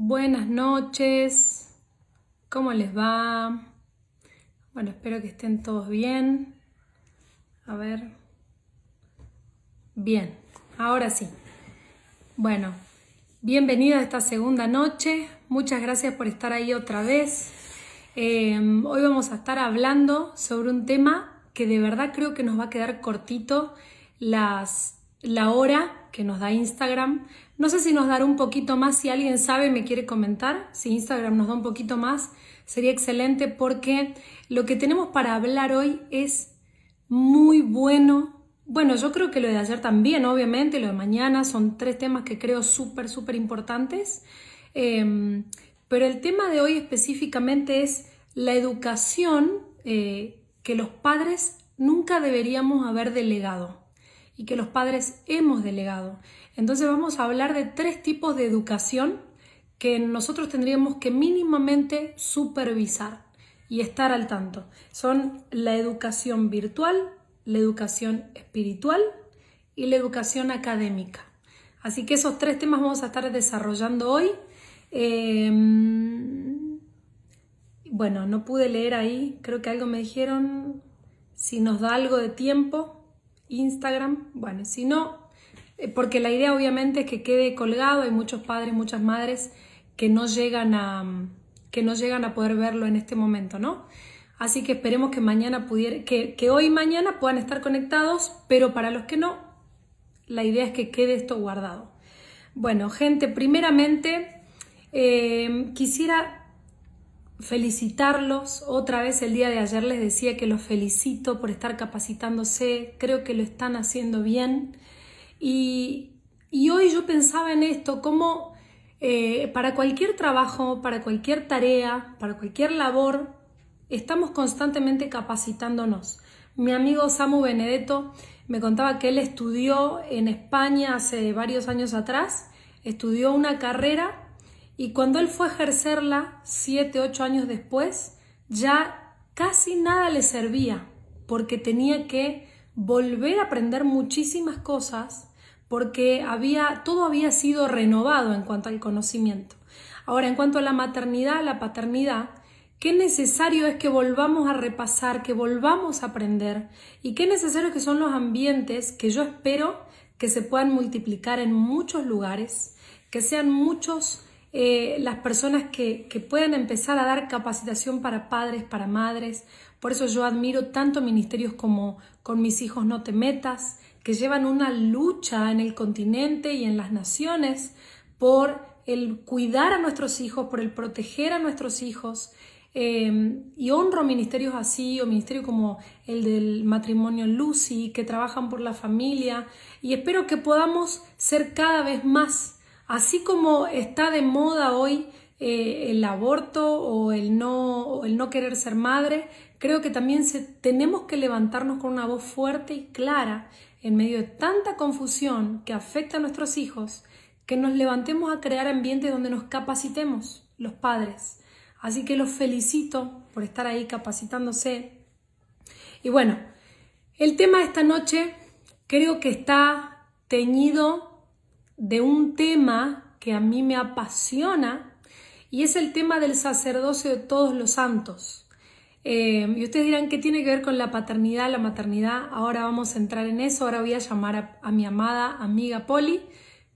Buenas noches, ¿cómo les va? Bueno, espero que estén todos bien. A ver, bien, ahora sí. Bueno, bienvenidos a esta segunda noche. Muchas gracias por estar ahí otra vez. Hoy vamos a estar hablando sobre un tema que de verdad creo que nos va a quedar cortito la hora que nos da Instagram. No sé si nos dará un poquito más, si alguien sabe, me quiere comentar. Si Instagram nos da un poquito más, sería excelente porque lo que tenemos para hablar hoy es muy bueno. Bueno, yo creo que lo de ayer también, obviamente, lo de mañana, son tres temas que creo súper importantes. Pero el tema de hoy específicamente es la educación que los padres nunca deberíamos haber delegado y que los padres hemos delegado. Entonces vamos a hablar de tres tipos de educación que nosotros tendríamos que mínimamente supervisar y estar al tanto. Son la educación virtual, la educación espiritual y la educación académica. Así que esos tres temas vamos a estar desarrollando hoy. Bueno, no pude leer ahí, creo que algo me dijeron, si nos da algo de tiempo, Instagram, bueno, si no, porque la idea obviamente es que quede colgado, hay muchos padres, muchas madres que no llegan a poder verlo en este momento, ¿no? Así que esperemos que mañana que hoy y mañana puedan estar conectados, pero para los que no, la idea es que quede esto guardado. Bueno, gente, primeramente quisiera felicitarlos. Otra vez el día de ayer les decía que los felicito por estar capacitándose, creo que lo están haciendo bien. Y hoy yo pensaba en esto, como para cualquier trabajo, para cualquier tarea, para cualquier labor, estamos constantemente capacitándonos. Mi amigo Samu Benedetto me contaba que él estudió en España hace varios años atrás, estudió una carrera y cuando él fue a ejercerla 7, 8 años después, ya casi nada le servía porque tenía que volver a aprender muchísimas cosas porque todo había sido renovado en cuanto al conocimiento. Ahora, en cuanto a la maternidad, a la paternidad, qué necesario es que volvamos a repasar, que volvamos a aprender y qué necesario que son los ambientes que yo espero que se puedan multiplicar en muchos lugares, que sean muchos las personas que puedan empezar a dar capacitación para padres, para madres. Por eso yo admiro tanto ministerios como Con mis hijos no te metas, que llevan una lucha en el continente y en las naciones por el cuidar a nuestros hijos, por el proteger a nuestros hijos. Y honro ministerios así, o ministerios como el del matrimonio Lucy, que trabajan por la familia, y espero que podamos ser cada vez más. Así como está de moda hoy el aborto o el no querer ser madre, creo que también tenemos que levantarnos con una voz fuerte y clara en medio de tanta confusión que afecta a nuestros hijos, que nos levantemos a crear ambientes donde nos capacitemos los padres. Así que los felicito por estar ahí capacitándose. Y bueno, el tema de esta noche creo que está teñido de un tema que a mí me apasiona y es el tema del sacerdocio de todos los santos. Y ustedes dirán, ¿qué tiene que ver con la paternidad, la maternidad? Ahora vamos a entrar en eso. Ahora voy a llamar a mi amada amiga Poli,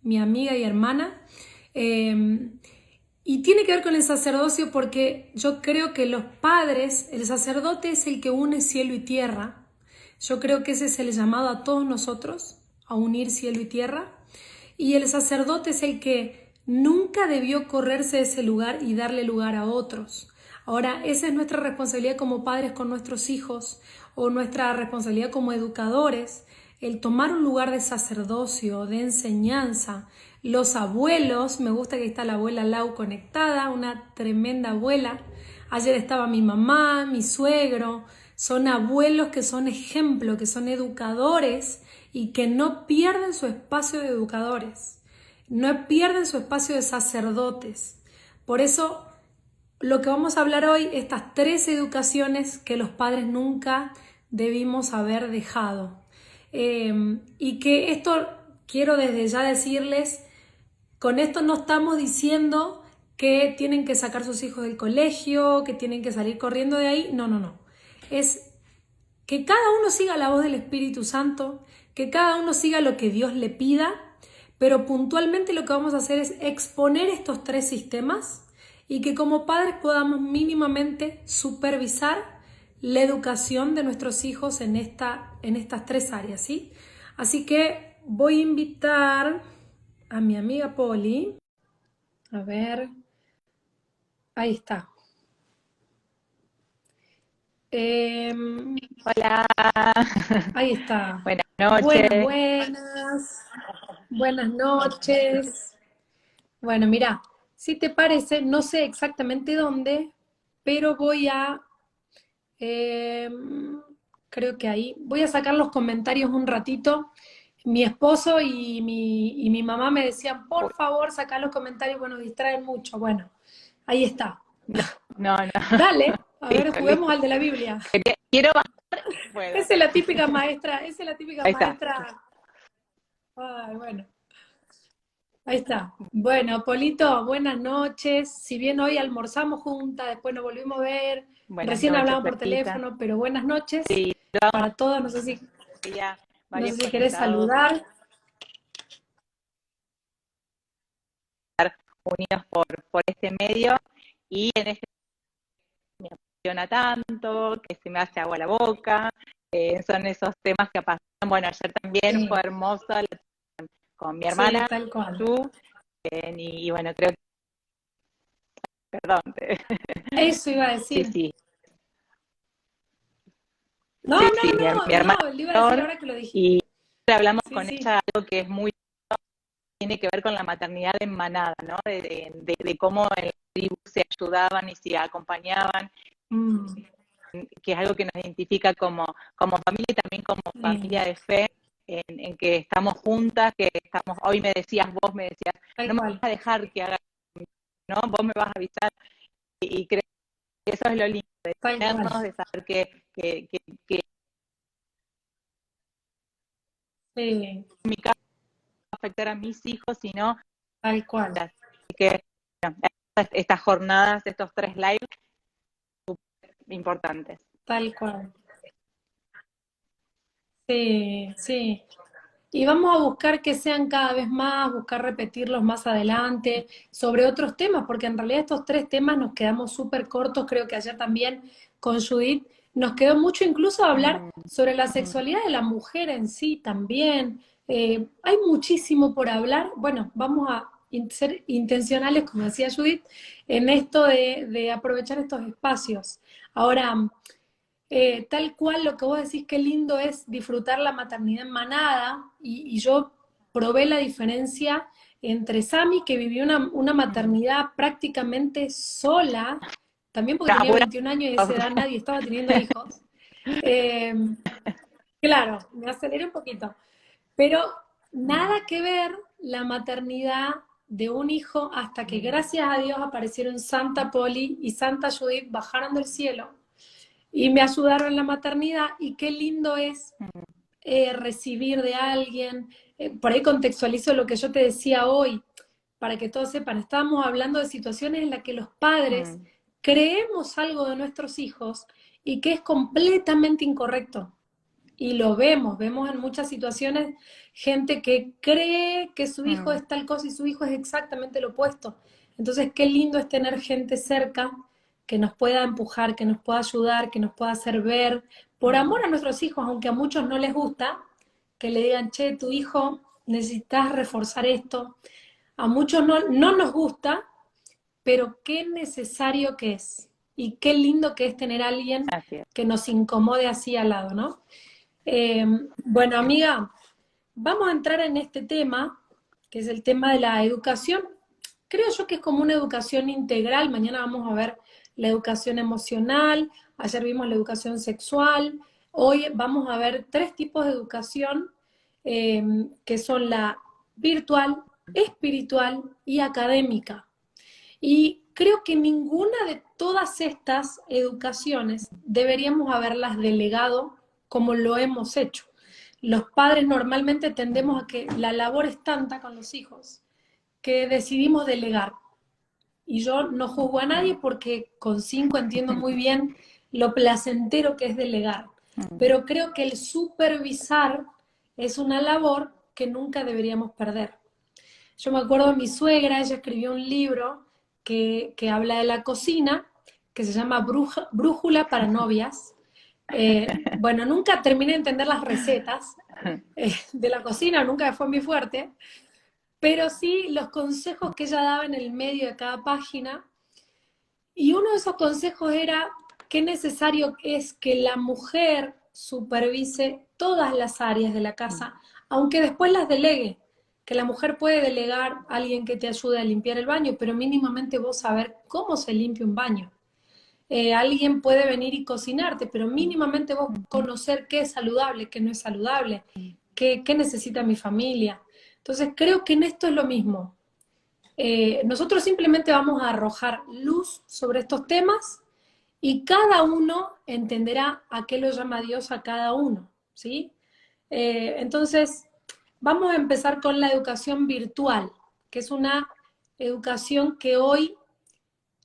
mi amiga y hermana. Y tiene que ver con el sacerdocio porque yo creo que los padres, el sacerdote es el que une cielo y tierra. Yo creo que ese es el llamado a todos nosotros, a unir cielo y tierra. Y el sacerdote es el que nunca debió correrse de ese lugar y darle lugar a otros. Ahora, esa es nuestra responsabilidad como padres con nuestros hijos o nuestra responsabilidad como educadores, el tomar un lugar de sacerdocio, de enseñanza. Los abuelos, me gusta que ahí está la abuela Lau conectada, una tremenda abuela. Ayer estaba mi mamá, mi suegro, son abuelos que son ejemplo, que son educadores y que no pierden su espacio de educadores, no pierden su espacio de sacerdotes. Por eso lo que vamos a hablar hoy, estas tres educaciones que los padres nunca debimos haber dejado. Y que esto, quiero desde ya decirles, con esto no estamos diciendo que tienen que sacar sus hijos del colegio, que tienen que salir corriendo de ahí. No, no, no. Es que cada uno siga la voz del Espíritu Santo, que cada uno siga lo que Dios le pida, pero puntualmente lo que vamos a hacer es exponer estos tres sistemas y que como padres podamos mínimamente supervisar la educación de nuestros hijos en estas tres áreas, ¿sí? Así que voy a invitar a mi amiga Poli. A ver, ahí está. Hola, Ahí está. buenas Buenas, noches. buenas. Buenas noches. Bueno, mira, si te parece, no sé exactamente dónde, pero voy a, eh, creo que ahí, voy a sacar los comentarios un ratito. Mi esposo y mi mamá me decían, Uy, por favor, saca los comentarios, bueno, distraen mucho. Bueno, ahí está. no, no, no. Dale, a ver, Listo, juguemos listo. al de la Biblia. Quiero bajar y puedo. Esa es la típica maestra, esa es la típica Ahí está. maestra. Ay, bueno. Ahí está. Bueno, Polito, buenas noches. Si bien hoy almorzamos juntas, después nos volvimos a ver, Buenas recién noches, hablamos por Clarita. teléfono, pero buenas noches Sí, lo vamos para todos. a ya No varios sé si querés conectados saludar. unidos por este medio y en este me apasiona tanto, que se me hace agua la boca. Son esos temas que apasionan. Bueno, ayer también fue Sí, hermosa con mi sí, hermana, tal cual. tú, y bueno, creo que, perdón, Eso iba a sí, decir. sí, No, sí, no, sí, no, mi hermana no, le iba a decir ahora que lo dijiste. y hablamos Sí, con sí. ella algo que es muy, tiene que ver con la maternidad en manada, ¿no? De cómo en la tribu se ayudaban y se acompañaban, Mm, que es algo que nos identifica como familia y también como sí, familia de fe, en que estamos juntas, que estamos, hoy me decías, vos me decías, tal no me cual, vas a dejar que haga, ¿no? Vos me vas a avisar, y creo que eso es lo lindo, de tal cual, tenernos, de saber que sí, mi caso va a afectar a mis hijos, sino tal cual, que bueno, estas jornadas, estos 3 lives importantes. tal cual. Sí, sí. Y vamos a buscar que sean cada vez más, buscar repetirlos más adelante sobre otros temas, porque en realidad estos tres temas nos quedamos súper cortos. Creo que ayer también con Judith nos quedó mucho incluso hablar Mm, sobre la mm, sexualidad de la mujer en sí también. Hay muchísimo por hablar. Bueno, vamos a ser intencionales, como decía Judith, en esto de aprovechar estos espacios. Ahora, tal cual lo que vos decís, qué lindo es disfrutar la maternidad en manada, y yo probé la diferencia entre Sami, que vivió una mm. maternidad prácticamente sola, también porque tenía Apura. 21 años y a esa edad nadie estaba teniendo hijos. Eh, claro, me aceleré un poquito, pero Mm, nada que ver la maternidad de un hijo hasta que mm, gracias a Dios aparecieron Santa Poli y Santa Judith, bajaron del cielo y me ayudaron en la maternidad, y qué lindo es mm, recibir de alguien. Por ahí contextualizo lo que yo te decía hoy, para que todos sepan, estábamos hablando de situaciones en las que los padres mm, creemos algo de nuestros hijos y que es completamente incorrecto. Y lo vemos en muchas situaciones gente que cree que su hijo mm, es tal cosa y su hijo es exactamente lo opuesto. Entonces, qué lindo es tener gente cerca que nos pueda empujar, que nos pueda ayudar, que nos pueda hacer ver, por amor mm. a nuestros hijos, aunque a muchos no les gusta, que le digan, che, tu hijo necesitas reforzar esto. A muchos no nos gusta, pero qué necesario que es. Y qué lindo que es tener a alguien Así es. que nos incomode así al lado, ¿no? Eh, bueno, amiga, vamos a entrar en este tema, que es el tema de la educación. Creo yo que es como una educación integral. Mañana vamos a ver la educación emocional, ayer vimos la educación sexual, hoy vamos a ver tres tipos de educación, que son la virtual, espiritual y académica. Y creo que ninguna de todas estas educaciones deberíamos haberlas delegado como lo hemos hecho. Los padres normalmente tendemos a que la labor es tanta con los hijos que decidimos delegar. y yo no juzgo a nadie porque con 5 entiendo muy bien lo placentero que es delegar. Pero creo que el supervisar es una labor que nunca deberíamos perder. Yo me acuerdo de mi suegra, ella escribió un libro que habla de la cocina, que se llama Brújula para novias. Bueno, nunca terminé de entender las recetas de la cocina, nunca fue muy fuerte, pero sí los consejos que ella daba en el medio de cada página. Y uno de esos consejos era qué necesario es que la mujer supervise todas las áreas de la casa, aunque después las delegue. Que la mujer puede delegar a alguien que te ayude a limpiar el baño, pero mínimamente vos saber cómo se limpia un baño. Alguien puede venir y cocinarte, pero mínimamente vos conocer qué es saludable, qué no es saludable, qué necesita mi familia. Entonces creo que en esto es lo mismo. Nosotros simplemente vamos a arrojar luz sobre estos temas y cada uno entenderá a qué lo llama Dios a cada uno, ¿sí? Entonces, vamos a empezar con la educación virtual, que es una educación que hoy,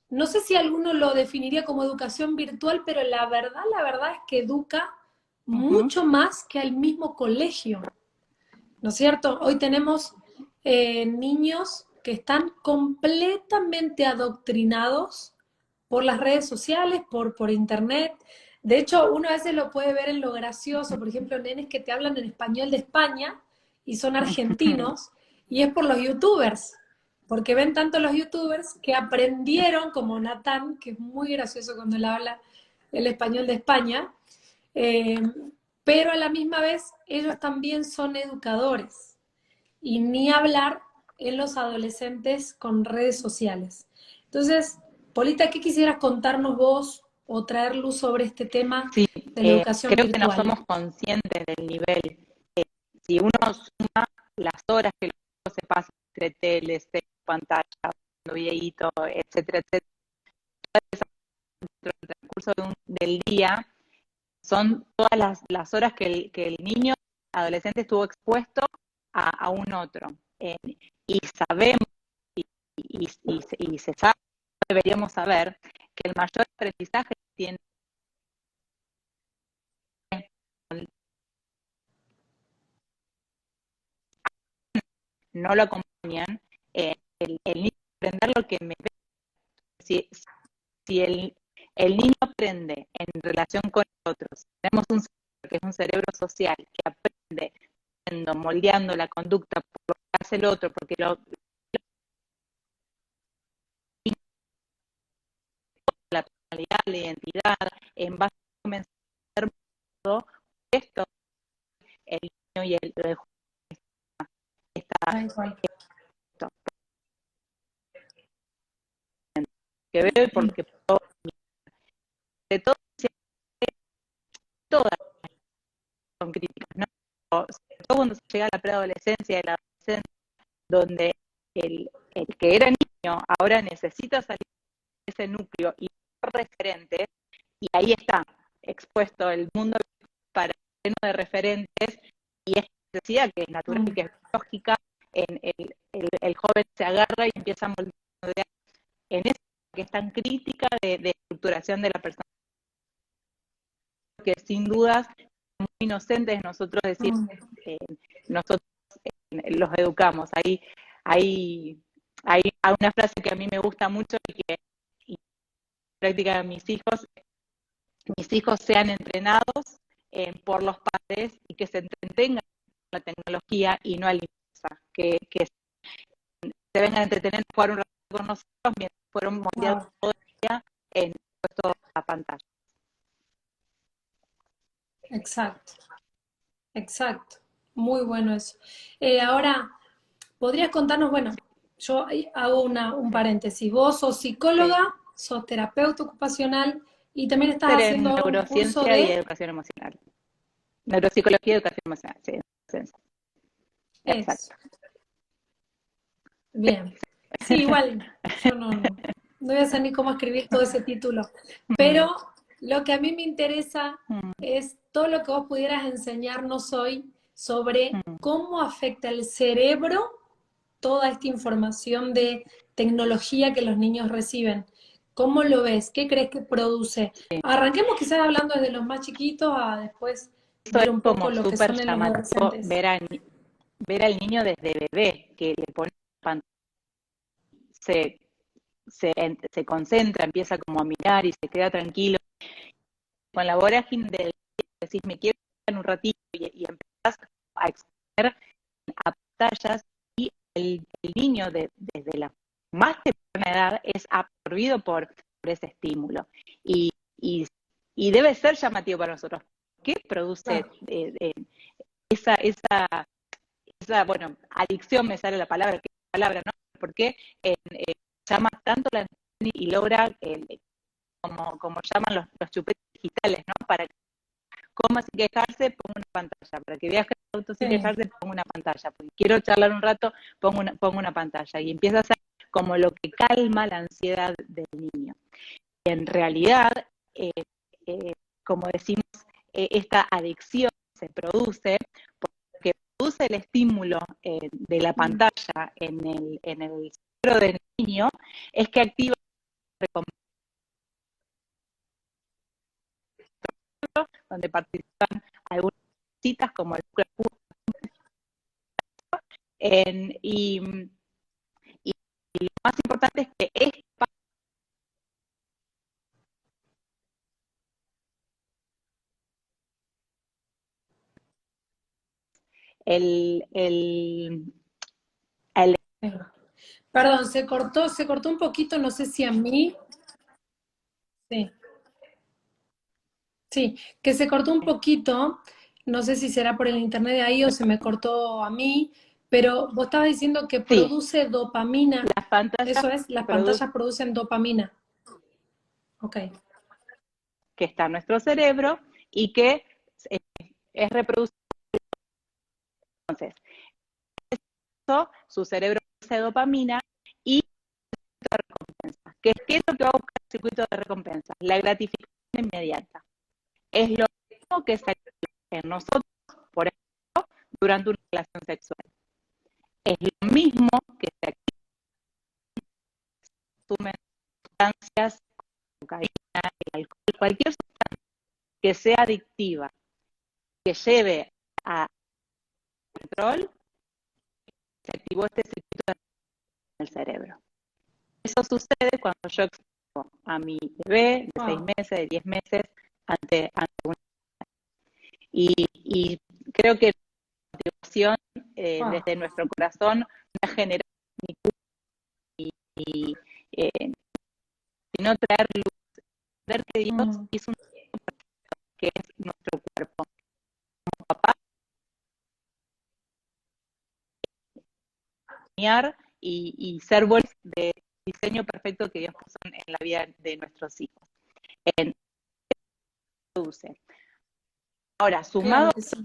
no sé si alguno lo definiría como educación virtual, pero la verdad es que educa mucho más que al mismo colegio, ¿no es cierto? Hoy tenemos niños que están completamente adoctrinados por las redes sociales, por internet. De hecho, uno a veces lo puede ver en lo gracioso, por ejemplo, nenes que te hablan en español de España y son argentinos, y es por los youtubers, porque ven tanto los youtubers que aprendieron, como Natán, que es muy gracioso cuando él habla el español de España, eh, pero a la misma vez ellos también son educadores. Y ni hablar en los adolescentes con redes sociales. Entonces, Polita, ¿qué quisieras contarnos vos o traer luz sobre este tema Sí, de la educación creo que no virtual? somos conscientes del nivel. Si uno suma las horas que luego se pasa entre teles, pantalla, viendo videitos, etcétera, etcétera, dentro del transcurso del día, son todas las horas que el niño adolescente estuvo expuesto a un otro. Y sabemos, y se sabe, deberíamos saber, que el mayor aprendizaje tiene no lo acompañan, el niño aprender lo que me ve. Si el niño aprende en relación con otros, tenemos un cerebro que es un cerebro social, que aprende moldeando la conducta por lo que hace el otro, porque la personalidad, la identidad, en base a comenzar a ser todo esto, el niño y el está esto, que veo porque de todo, todas son críticas, ¿no? Sobre todo cuando se llega a la preadolescencia y la adolescencia, donde el que era niño ahora necesita salir de ese núcleo y referentes, y ahí está expuesto el mundo para lleno de referentes, y esta necesidad que es natural y que es lógica, el joven se agarra y empieza a moldear en esa que es tan crítica de estructuración de la persona, que sin dudas muy inocentes nosotros decir, nosotros los educamos. Hay una frase que a mí me gusta mucho y que práctica de mis hijos sean entrenados por los padres y que se entretengan con la tecnología y no a la inversa, que se vengan a entretener, jugar un rato con nosotros mientras fueron moldeados todo el día en puesto a pantalla. Exacto, exacto. Muy bueno eso. Ahora, ¿podrías contarnos, bueno, yo hago un paréntesis, vos sos psicóloga, sos terapeuta ocupacional y también estás En haciendo un curso neurociencia y de... educación emocional. Neuropsicología y educación emocional, sí. Eso, Exacto. bien. Sí, igual, yo no voy a saber ni cómo escribir todo ese título, pero lo que a mí me interesa es todo lo que vos pudieras enseñarnos hoy sobre cómo afecta el cerebro toda esta información de tecnología que los niños reciben. ¿Cómo lo ves? ¿Qué crees que produce? Arranquemos quizás hablando desde los más chiquitos a después Eso es ver un poco como lo que súper son en los llamativo adolescentes. ver al niño desde bebé, que le pone pantalla, se concentra, empieza como a mirar y se queda tranquilo. Con la vorágine del decís, me quiero quedar en un ratito y empezás a exponer a pantallas y el niño desde la más temprana edad es absorbido por ese estímulo. Y, y, y debe ser llamativo para nosotros. ¿Qué produce Claro. esa, bueno, adicción me sale la palabra, ¿no? Porque llama tanto la atención y logra, como llaman los chupetes digitales, ¿no? Para que coma sin quejarse, pongo una pantalla. Para que viaje en auto sin Sí. quejarse, pongo una pantalla. Porque quiero charlar un rato, pongo una pantalla. Y empieza a ser como lo que calma la ansiedad del niño. Y en realidad, eh, como decimos, esta adicción se produce porque produce el estímulo de la pantalla en el cerebro del niño, es que activa la recompensa, donde participan algunas citas como el núcleo y lo más importante es que el, el, el Perdón, se cortó un poquito, no sé si a mí. Sí, sí, que se cortó un poquito, no sé si será por el internet de ahí o se me cortó a mí, pero vos estabas diciendo que sí, produce dopamina. las pantallas Eso es, las producen pantallas producen dopamina. Ok. que está en nuestro cerebro y que es reproducido. Entonces, su cerebro produce dopamina y recompensa. ¿Qué es lo que va a buscar el circuito de recompensa? La gratificación inmediata. Es lo mismo que se activa en nosotros, por ejemplo, durante una relación sexual. Es lo mismo que se activa en sustancias, cocaína, el alcohol, cualquier sustancia que sea adictiva, que lleve a control, se activó este circuito en el cerebro. Eso sucede cuando yo expongo a mi bebé de 6 Wow. meses, de 10 meses, ante una. Y creo que la motivación Wow. desde nuestro corazón no generar y sino traer luz, ver que Dios Mm. hizo un que es nuestro cuerpo. Como papá, y ser bolsas de diseño perfecto que Dios puso en la vida de nuestros hijos. En produce. Ahora, Claro sumado que sí.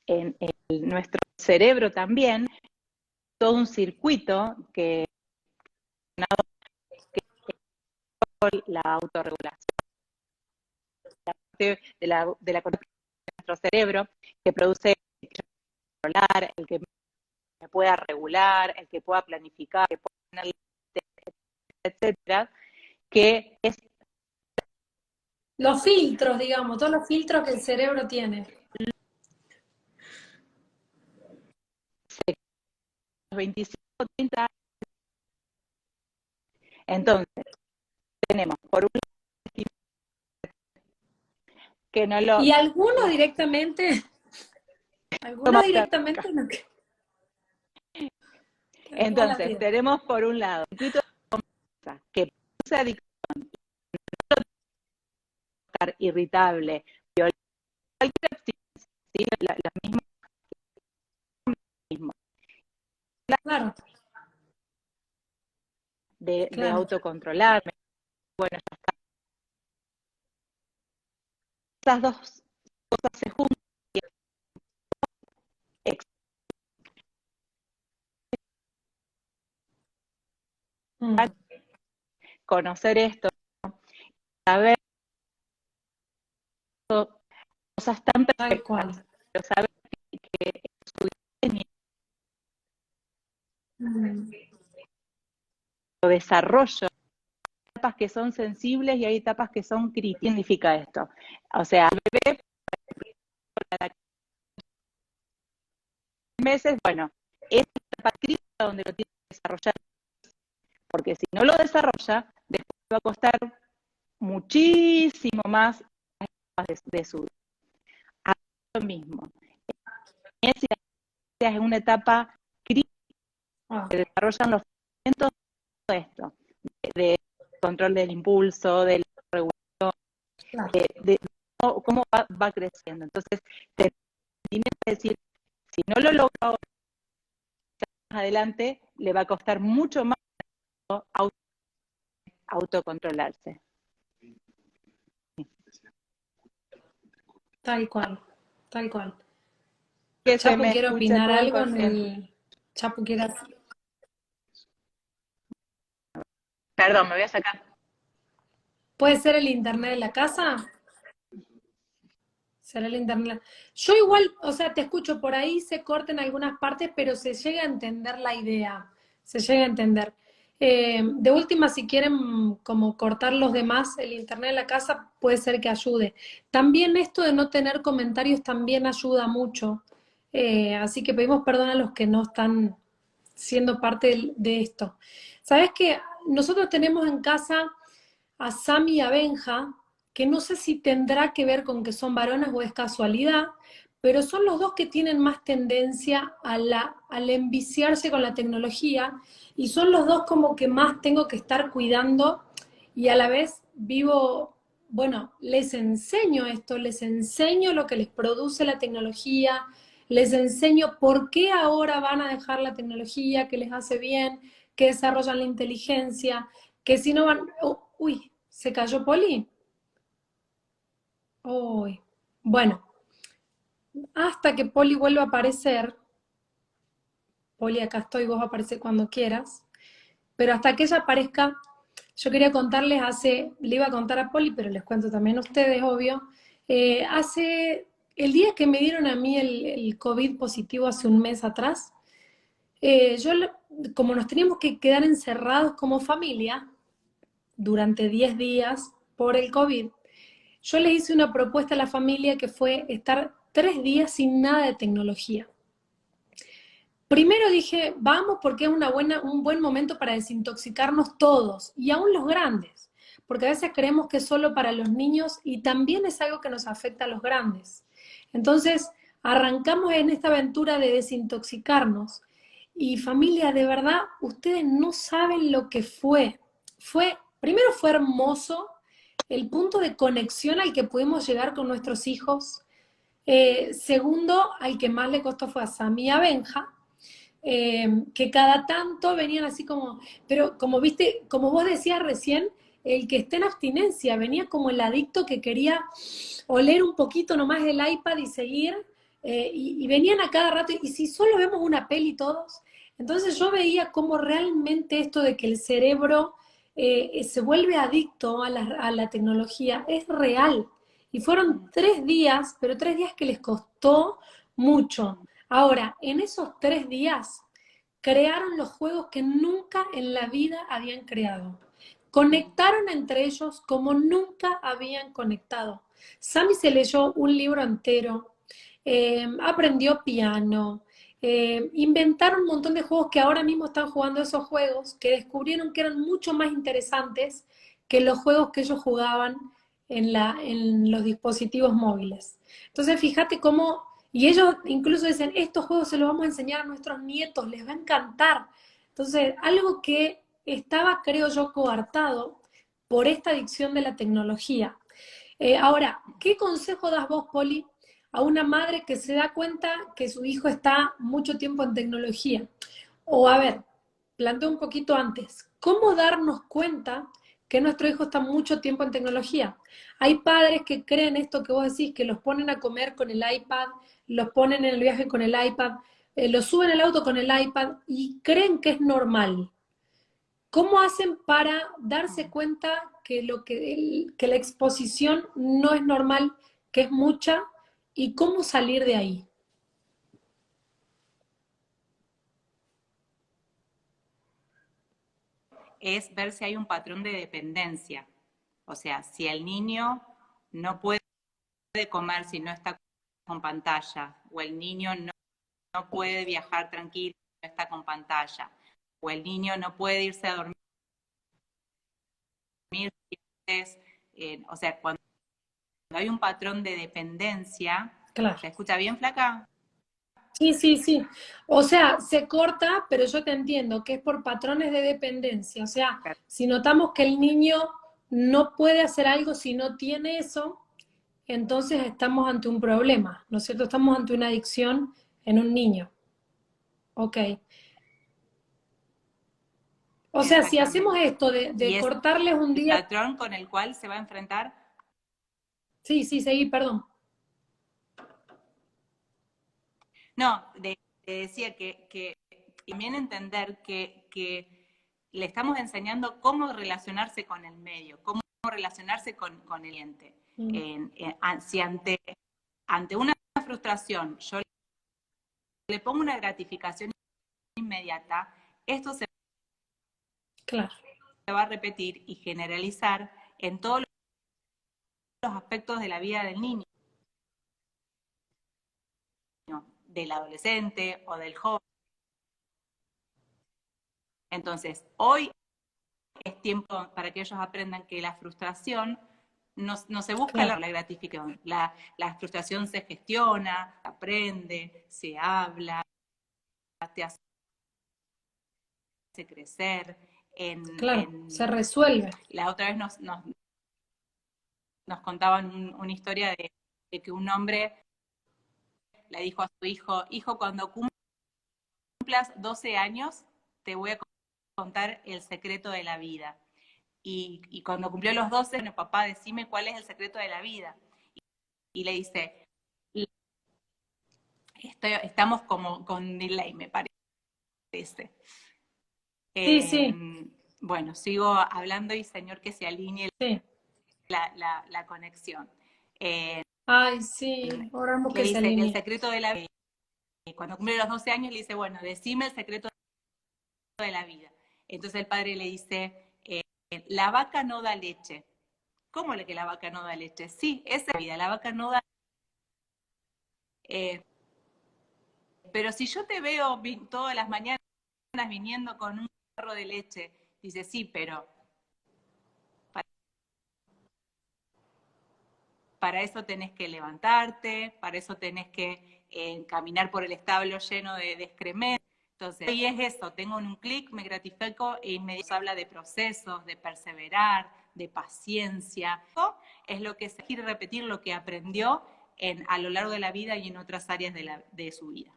en nuestro cerebro también, todo un circuito que es la autorregulación de la corteza de nuestro cerebro, que produce el controlar, el que me pueda regular, el que pueda planificar, que pueda tener etcétera, que es Los filtros, digamos, todos los filtros que el cerebro tiene. los 25, 30 años. Entonces, tenemos por un lado que no Y lo algunos toma directamente no, que toda la Entonces, vida. tenemos por un lado el circuito que produce adicción, irritable, violenta, cualquier abstinencia, ¿sí? La misma Claro, de claro. autocontrolarme. Bueno, esas dos cosas se juntan y Mm. conocer esto, saber cosas tan Tal perfectas, cual. pero saber que su diseño desarrollo, hay etapas que son sensibles y hay etapas que son críticas. ¿Qué significa esto? O sea, el bebé, a los meses, bueno, es una etapa crítica donde lo tiene que desarrollar, porque si no lo desarrolla, después va a costar muchísimo más de su vida. Lo mismo. Es una etapa crítica que desarrollan los fundamentos de esto, de control del impulso, de la regulación, de cómo va creciendo. Entonces, tiene que decir, si no lo logra ahora, más adelante, le va a costar mucho más autocontrolarse. Tal cual, tal cual. Que se Chapu me quiere escucha opinar todo algo en el... Chapu quiere... Perdón, me voy a sacar. ¿Puede ser el internet de la casa? ¿Será el internet? Yo igual, o sea, te escucho por ahí, se corta en algunas partes, pero se llega a entender la idea, se llega a entender. De última, si quieren como cortar los demás, el internet de la casa puede ser que ayude. También esto de no tener comentarios también ayuda mucho. Así que pedimos perdón a los que no están siendo parte de esto. ¿Sabes qué? Nosotros tenemos en casa a Sami y a Benja, que no sé si tendrá que ver con que son varones o es casualidad, pero son los dos que tienen más tendencia al enviciarse con la tecnología y son los dos como que más tengo que estar cuidando y a la vez vivo, bueno, les enseño esto, les enseño lo que les produce la tecnología, les enseño por qué ahora van a dejar la tecnología, que les hace bien, que desarrollan la inteligencia, que si no van... uy, ¿se cayó Poli? Uy. Bueno, hasta que Poli vuelva a aparecer, Poli, acá estoy, vos aparece cuando quieras, pero hasta que ella aparezca, yo quería contarles le iba a contar a Poli, pero les cuento también a ustedes, obvio, el día que me dieron a mí el COVID positivo hace un mes atrás, yo, como nos teníamos que quedar encerrados como familia durante 10 días por el COVID, yo le hice una propuesta a la familia que fue estar 3 días sin nada de tecnología. Primero dije, vamos porque es un buen momento para desintoxicarnos todos, y aún los grandes, porque a veces creemos que es solo para los niños y también es algo que nos afecta a los grandes. Entonces, arrancamos en esta aventura de desintoxicarnos. Y familia, de verdad, ustedes no saben lo que fue. Primero fue hermoso el punto de conexión al que pudimos llegar con nuestros hijos. Segundo, al que más le costó fue a Sami y a Benja, que cada tanto venían así como, pero como viste, como vos decías recién, el que está en abstinencia, venía como el adicto que quería oler un poquito nomás el iPad y seguir, y venían a cada rato, y si solo vemos una peli todos, entonces yo veía cómo realmente esto de que el cerebro se vuelve adicto a la tecnología es real. Y fueron 3 días, pero 3 días que les costó mucho. Ahora, en esos 3 días crearon los juegos que nunca en la vida habían creado. Conectaron entre ellos como nunca habían conectado. Sammy se leyó un libro entero, aprendió piano, inventaron un montón de juegos que ahora mismo están jugando esos juegos, que descubrieron que eran mucho más interesantes que los juegos que ellos jugaban en los dispositivos móviles. Entonces, fíjate cómo, y ellos incluso dicen, estos juegos se los vamos a enseñar a nuestros nietos, les va a encantar. Entonces, algo que estaba, creo yo, coartado por esta adicción de la tecnología. Ahora, ¿qué consejo das vos, Poli, a una madre que se da cuenta que su hijo está mucho tiempo en tecnología? O a ver, planteo un poquito antes, ¿cómo darnos cuenta que nuestro hijo está mucho tiempo en tecnología? Hay padres que creen esto que vos decís, que los ponen a comer con el iPad, los ponen en el viaje con el iPad, los suben al auto con el iPad y creen que es normal. ¿Cómo hacen para darse cuenta que la exposición no es normal, que es mucha, y cómo salir de ahí? es ver si hay un patrón de dependencia. O sea, si el niño no puede comer si no está con pantalla, o el niño no puede viajar tranquilo si no está con pantalla, o el niño no puede irse a dormir. O sea, cuando hay un patrón de dependencia, Claro. ¿se escucha bien, flaca? Sí, sí, sí. O sea, se corta, pero yo te entiendo que es por patrones de dependencia. O sea, si notamos que el niño no puede hacer algo si no tiene eso, entonces estamos ante un problema, ¿no es cierto? Estamos ante una adicción en un niño. Ok. O sea, si hacemos Exactamente. esto Y de es cortarles un el día... patrón con el cual se va a enfrentar. Sí, sí, seguí, perdón. No, de decir que también entender que le estamos enseñando cómo relacionarse con el medio, cómo relacionarse con el cliente. Si ante una frustración yo le pongo una gratificación inmediata, esto se Claro, va a repetir y generalizar en todos los aspectos de la vida del niño, del adolescente o del joven. Entonces, hoy es tiempo para que ellos aprendan que la frustración no se busca claro. la gratificación, la frustración se gestiona, se aprende, se habla, te hace crecer. Claro, se resuelve. La otra vez nos contaban una historia de que un hombre le dijo a su hijo, hijo, cuando cumplas 12 años, te voy a contar el secreto de la vida. Y cuando cumplió los 12, bueno, papá, decime cuál es el secreto de la vida. Y le dice, estamos como con delay, me parece. Sí, sí, Bueno, sigo hablando y señor que se alinee sí. la conexión. Ay, sí, oramos Le que se dice, el alinee. secreto de la vida. Cuando cumple los 12 años, le dice, bueno, decime el secreto de la vida. Entonces el padre le dice, la vaca no da leche. ¿Cómo que la vaca no da leche? Sí, esa es la vida, la vaca no da leche. Pero si yo te veo todas las mañanas viniendo con un jarro de leche, dice, sí, pero para eso tenés que levantarte, para eso tenés que caminar por el establo lleno de excremento. Entonces, y es eso, tengo un clic, me gratifico e inmediatamente habla de procesos, de perseverar, de paciencia. Eso es lo que es repetir lo que aprendió a lo largo de la vida y en otras áreas de su vida.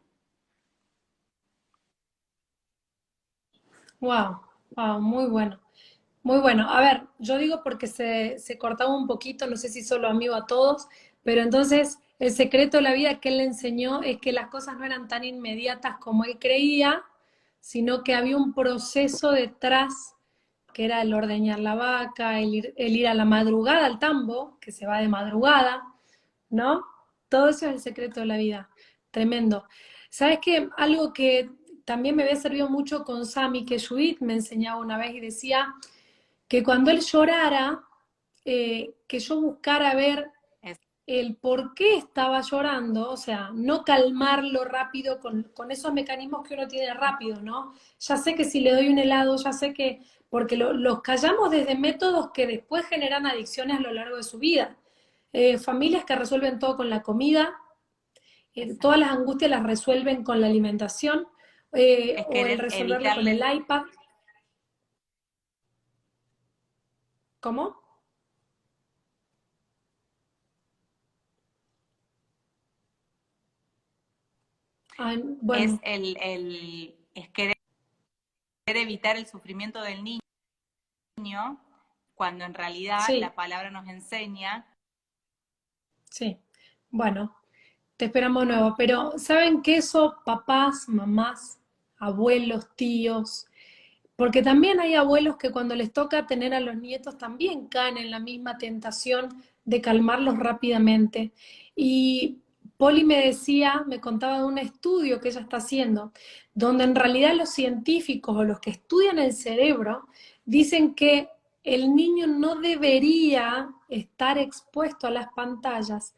Wow, wow, muy bueno. Muy bueno. A ver, yo digo porque se cortaba un poquito, no sé si solo a mí o a todos, pero entonces el secreto de la vida que él le enseñó es que las cosas no eran tan inmediatas como él creía, sino que había un proceso detrás, que era el ordeñar la vaca, el ir a la madrugada al tambo, que se va de madrugada, ¿no? Todo eso es el secreto de la vida. Tremendo. ¿Sabes qué? Algo que también me había servido mucho con Sami, que Judith me enseñaba una vez y decía que cuando él llorara, que yo buscara ver el por qué estaba llorando, o sea, no calmarlo rápido con esos mecanismos que uno tiene rápido, ¿no? Ya sé que si le doy un helado, ya sé que, porque los callamos desde métodos que después generan adicciones a lo largo de su vida. Familias que resuelven todo con la comida, todas las angustias las resuelven con la alimentación, Es o el querer resolverlo con el evitarle. iPad. ¿Cómo? Ay, Es, bueno, es querer evitar el sufrimiento del niño, cuando en realidad sí, la palabra nos enseña. sí. Bueno, te esperamos de nuevo. Pero ¿saben qué eso, papás, mamás, abuelos, tíos? Porque también hay abuelos que cuando les toca tener a los nietos también caen en la misma tentación de calmarlos rápidamente. Y Poli me decía, me contaba de un estudio que ella está haciendo, donde en realidad los científicos o los que estudian el cerebro dicen que el niño no debería estar expuesto a las pantallas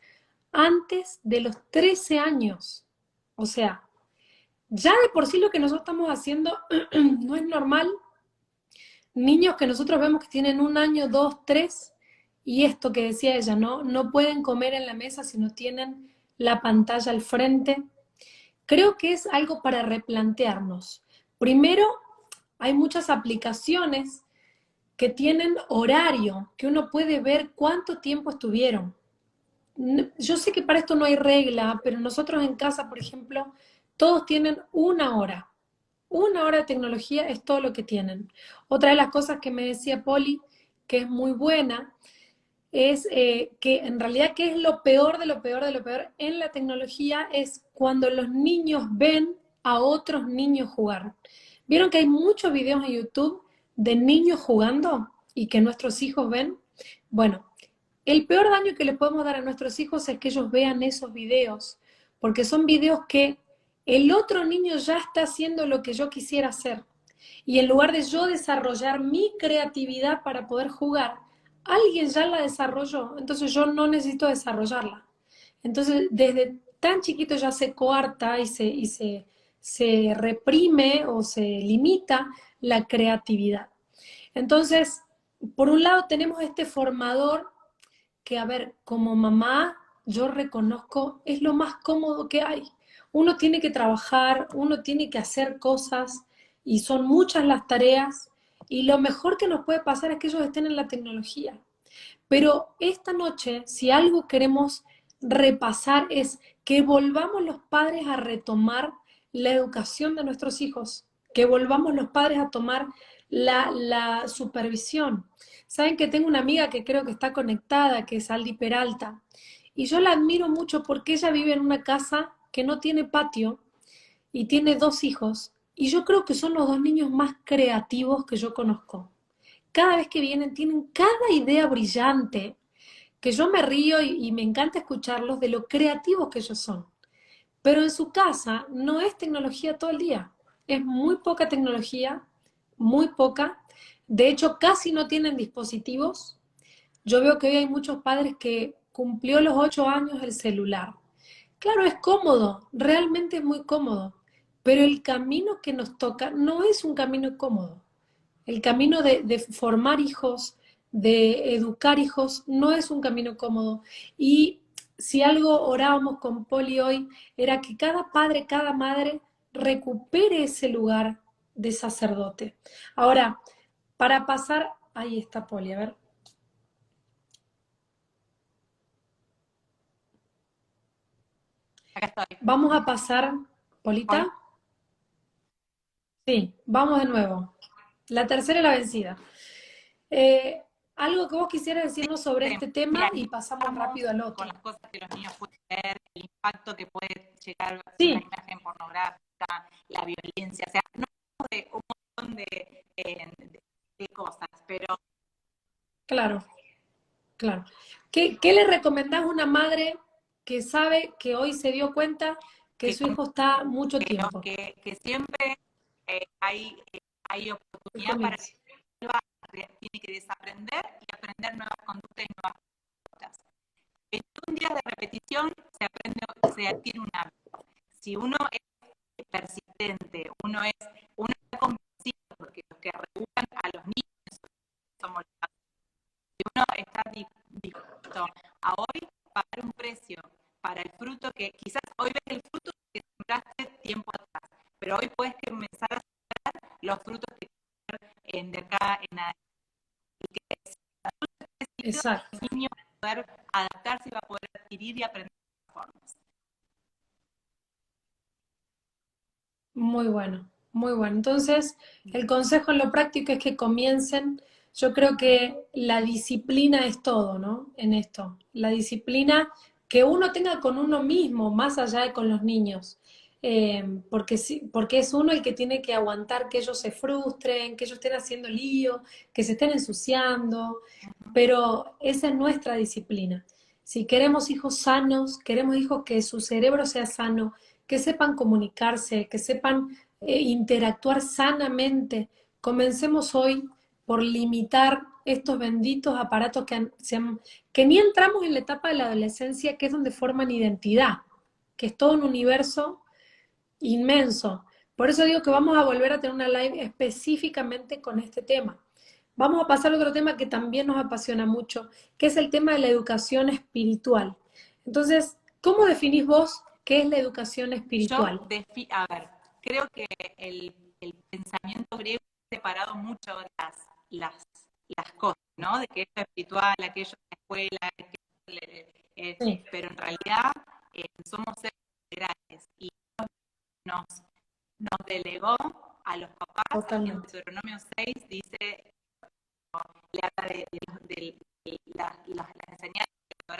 antes de los 13 años. O sea, ya de por sí lo que nosotros estamos haciendo no es normal. Niños que nosotros vemos que tienen 1 año, 2, 3, y esto que decía ella, ¿no? No pueden comer en la mesa si no tienen la pantalla al frente. Creo que es algo para replantearnos. Primero, hay muchas aplicaciones que tienen horario, que uno puede ver cuánto tiempo estuvieron. Yo sé que para esto no hay regla, pero nosotros en casa, por ejemplo, todos tienen 1 hora. 1 hora de tecnología es todo lo que tienen. Otra de las cosas que me decía Poli, que es muy buena, es que en realidad, ¿qué es lo peor de lo peor de lo peor en la tecnología? Es cuando los niños ven a otros niños jugar. ¿Vieron que hay muchos videos en YouTube de niños jugando y que nuestros hijos ven? Bueno, el peor daño que les podemos dar a nuestros hijos es que ellos vean esos videos, porque son videos que el otro niño ya está haciendo lo que yo quisiera hacer. Y en lugar de yo desarrollar mi creatividad para poder jugar, alguien ya la desarrolló, entonces yo no necesito desarrollarla. Entonces, desde tan chiquito ya se coarta se reprime o se limita la creatividad. Entonces, por un lado tenemos este formador que, a ver, como mamá, yo reconozco, es lo más cómodo que hay. Uno tiene que trabajar, uno tiene que hacer cosas y son muchas las tareas y lo mejor que nos puede pasar es que ellos estén en la tecnología. Pero esta noche, si algo queremos repasar es que volvamos los padres a retomar la educación de nuestros hijos, que volvamos los padres a tomar la supervisión. Saben que tengo una amiga que creo que está conectada, que es Aldi Peralta, y yo la admiro mucho porque ella vive en una casa que no tiene patio y tiene 2 hijos, y yo creo que son los 2 niños más creativos que yo conozco. Cada vez que vienen tienen cada idea brillante, que yo me río y me encanta escucharlos de lo creativos que ellos son. Pero en su casa no es tecnología todo el día. Es muy poca tecnología, muy poca. De hecho, casi no tienen dispositivos. Yo veo que hoy hay muchos padres que cumplió los 8 años el celular. Claro, es cómodo, realmente es muy cómodo, pero el camino que nos toca no es un camino cómodo. El camino de formar hijos, de educar hijos, no es un camino cómodo. Y si algo orábamos con Poli hoy, era que cada padre, cada madre recupere ese lugar de sacerdote. Ahora, para pasar, ahí está Poli, a ver. Acá estoy. Vamos a pasar, Hola. Polita. Sí, vamos de nuevo. La tercera es la vencida. Eh, Algo que vos quisieras decirnos sobre este tema Mira, y pasamos rápido al con otro. las cosas que los niños pueden ver, el impacto que puede llegar a una Sí, imagen pornográfica, la violencia, o sea, no de un montón de cosas, pero claro, claro. ¿Qué le recomendás a una madre que sabe que hoy se dio cuenta que que su hijo está mucho creo tiempo? que siempre hay El oportunidad para comienzo. que tiene que desaprender y aprender nuevas conductas y nuevas cosas. 21 días de repetición se adquiere un hábito. Si uno es persistente, uno está convencido, porque los que regulan a los niños somos los padres. Si uno está dispuesto a hoy pagar un precio para el fruto que quizás hoy ves el fruto que sembraste tiempo atrás, pero hoy puedes comenzar a sembrar los frutos que de acá en adelante. Y que si Exacto. el niño va a poder adaptarse y va a poder adquirir y aprender formas. Muy bueno, muy bueno. Entonces, el consejo en lo práctico es que comiencen. Yo creo que la disciplina es todo, ¿no? En esto. La disciplina que uno tenga con uno mismo, más allá de con los niños. Porque, porque es uno el que tiene que aguantar que ellos se frustren, que ellos estén haciendo lío, que se estén ensuciando. Pero esa es nuestra disciplina. Si queremos hijos sanos, queremos hijos que su cerebro sea sano, que sepan comunicarse, que sepan interactuar sanamente, comencemos hoy por limitar estos benditos aparatos que ni entramos en la etapa de la adolescencia, que es donde forman identidad, que es todo un universo inmenso. Por eso digo que vamos a volver a tener una live específicamente con este tema. Vamos a pasar a otro tema que también nos apasiona mucho, que es el tema de la educación espiritual. Entonces, ¿cómo definís vos qué es la educación espiritual? A ver, creo que el pensamiento griego ha separado mucho las cosas, ¿no? De que esto es espiritual, aquello es la escuela, Sí, pero en realidad somos seres integrales y nos, nos delegó a los papás, y en totalmente. Deuteronomio 6 dice, le habla la enseñanza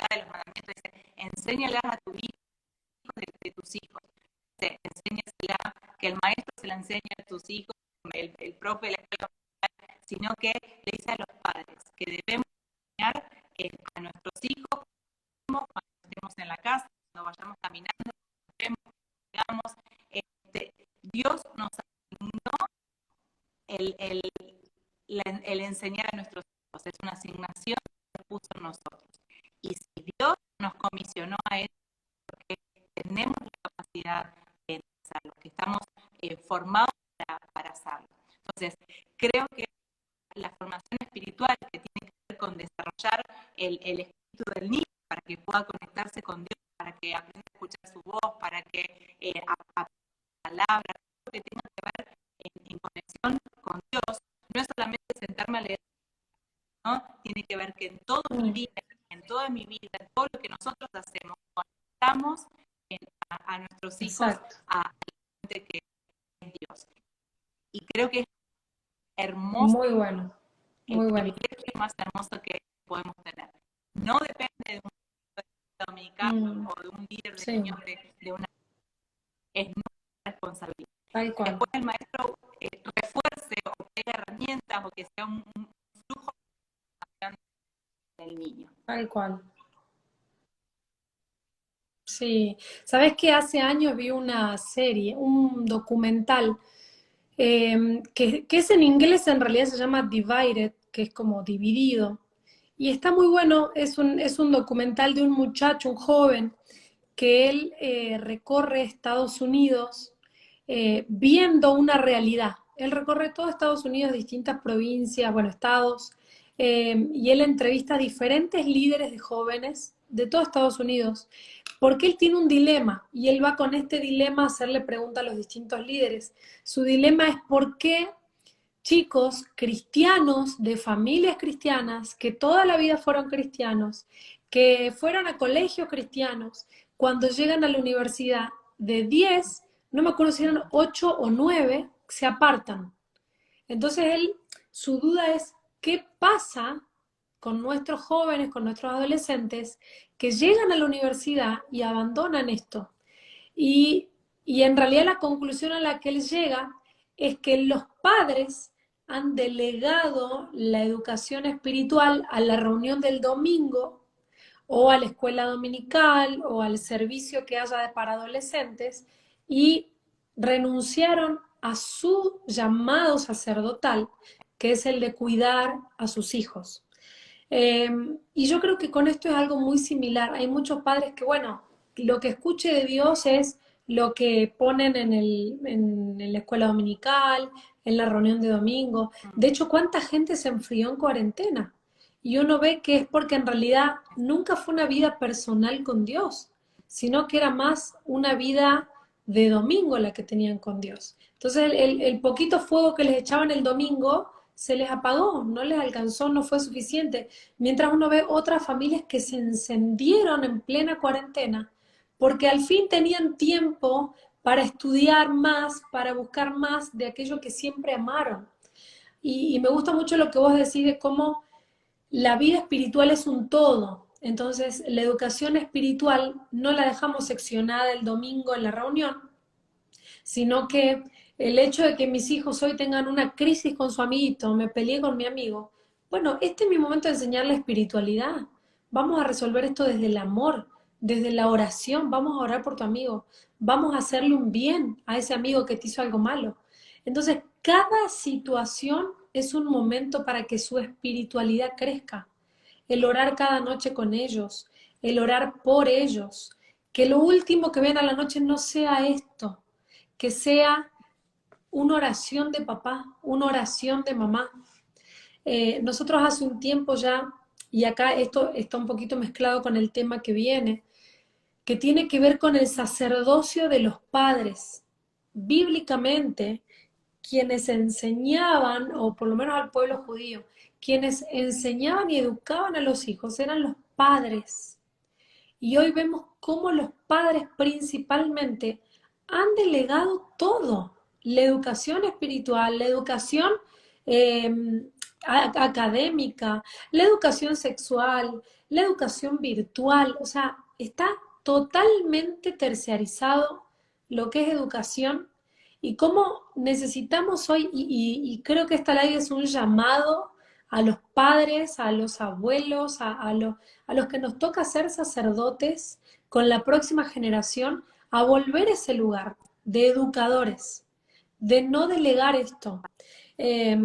de los mandamientos, dice, enséñalas a tus hijos de tus hijos. Enséñasela, que el maestro se la enseñe a tus hijos, el profe de la escuela, sino que le dice a los padres que debemos enseñar a nuestros hijos cuando estemos en la casa, cuando vayamos caminando, digamos, Dios nos asignó el enseñar a nuestros hijos, es una asignación que puso en nosotros. Y si Dios nos comisionó a eso, porque tenemos la capacidad de hacerlo, que estamos formados para hacerlo. Entonces, creo que la formación espiritual que tiene que ver con desarrollar el espíritu del niño para que pueda conectarse con Dios, para que aprenda a escuchar su voz, para que aprenda palabras, que tenga que ver en conexión con Dios, no es solamente sentarme a leer, ¿no? Tiene que ver que en toda mi vida, en todo lo que nosotros hacemos, conectamos a nuestros hijos Exacto. a la gente que es Dios. Y creo que es hermoso, Muy bueno, el muy bueno. privilegio más hermoso que podemos tener. No depende de un dominicano o de un líder de Sí, niños de una, es nuestra responsabilidad. tal cual. Después el maestro refuerce o que haya herramientas o que sea un flujo del niño. Tal cual. Sí, sabes que hace años vi una serie, un documental, que es en inglés, en realidad se llama Divided, que es como dividido. Y está muy bueno, es un documental de un muchacho, un joven, que él recorre Estados Unidos viendo una realidad. Él recorre todo Estados Unidos, distintas provincias, bueno, estados, y él entrevista a diferentes líderes de jóvenes de todo Estados Unidos, porque él tiene un dilema y él va con este dilema a hacerle preguntas a los distintos líderes. Su dilema es por qué chicos cristianos de familias cristianas, que toda la vida fueron cristianos, que fueron a colegios cristianos, cuando llegan a la universidad de 10, no me acuerdo si eran 8 o 9, se apartan. Entonces él, su duda es, ¿qué pasa con nuestros jóvenes, con nuestros adolescentes que llegan a la universidad y abandonan esto? Y, y en realidad la conclusión a la que él llega es que los padres han delegado la educación espiritual a la reunión del domingo o a la escuela dominical o al servicio que haya para adolescentes y renunciaron a su llamado sacerdotal, que es el de cuidar a sus hijos. Y yo creo que con esto es algo muy similar. Hay muchos padres que, bueno, lo que escuche de Dios es lo que ponen en la escuela dominical, en la reunión de domingo. De hecho, ¿cuánta gente se enfrió en cuarentena? Y uno ve que es porque en realidad nunca fue una vida personal con Dios, sino que era más una vida de domingo la que tenían con Dios. Entonces el poquito fuego que les echaban el domingo se les apagó, no les alcanzó, no fue suficiente. Mientras uno ve otras familias que se encendieron en plena cuarentena, porque al fin tenían tiempo para estudiar más, para buscar más de aquello que siempre amaron. Y me gusta mucho lo que vos decís de cómo la vida espiritual es un todo. Entonces, la educación espiritual no la dejamos seccionada el domingo en la reunión, sino que el hecho de que mis hijos hoy tengan una crisis con su amiguito, me peleé con mi amigo, bueno, este es mi momento de enseñar la espiritualidad, vamos a resolver esto desde el amor, desde la oración, vamos a orar por tu amigo, vamos a hacerle un bien a ese amigo que te hizo algo malo. Entonces, cada situación es un momento para que su espiritualidad crezca. El orar cada noche con ellos, el orar por ellos, que lo último que ven a la noche no sea esto, que sea una oración de papá, una oración de mamá. Nosotros hace un tiempo ya, y acá esto está un poquito mezclado con el tema que viene, que tiene que ver con el sacerdocio de los padres. Bíblicamente, quienes enseñaban, o por lo menos al pueblo judío, quienes enseñaban y educaban a los hijos eran los padres. Y hoy vemos cómo los padres principalmente han delegado todo, la educación espiritual, la educación eh, académica, la educación sexual, la educación virtual, o sea, está totalmente terciarizado lo que es educación y cómo necesitamos hoy, y creo que esta ley es un llamado a los padres, a los abuelos, a los que nos toca ser sacerdotes con la próxima generación, a volver a ese lugar de educadores, de no delegar esto. Eh,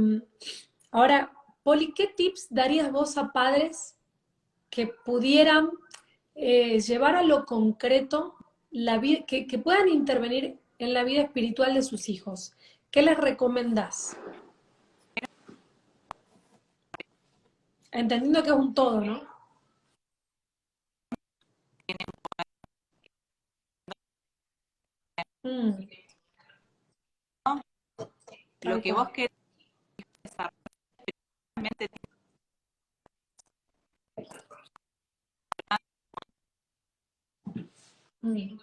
Ahora, Poli, ¿qué tips darías vos a padres que pudieran llevar a lo concreto la vida, que puedan intervenir en la vida espiritual de sus hijos? ¿Qué les recomendás? Entendiendo que es un todo, ¿no? Mm, Lo tal que cual. vos querés realmente Mm.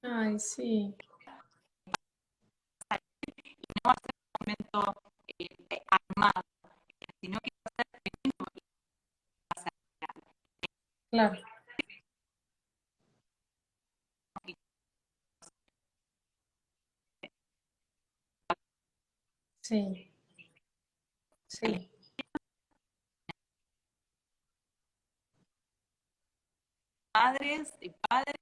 Ay, sí, no va a ser un momento armado, sino que va a ser genuino y va a ser real. claro. Sí, sí. Madres y padres,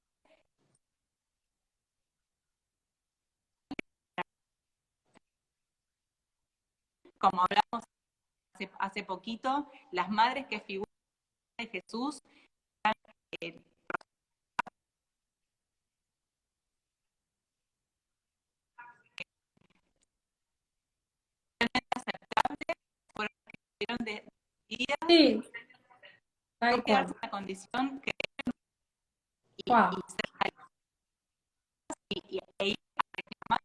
como hablamos hace poquito, las madres que figuran de Jesús eh, fueron decididas Sí, no tal quedarse cual. en la condición que Wow, y ser e ir más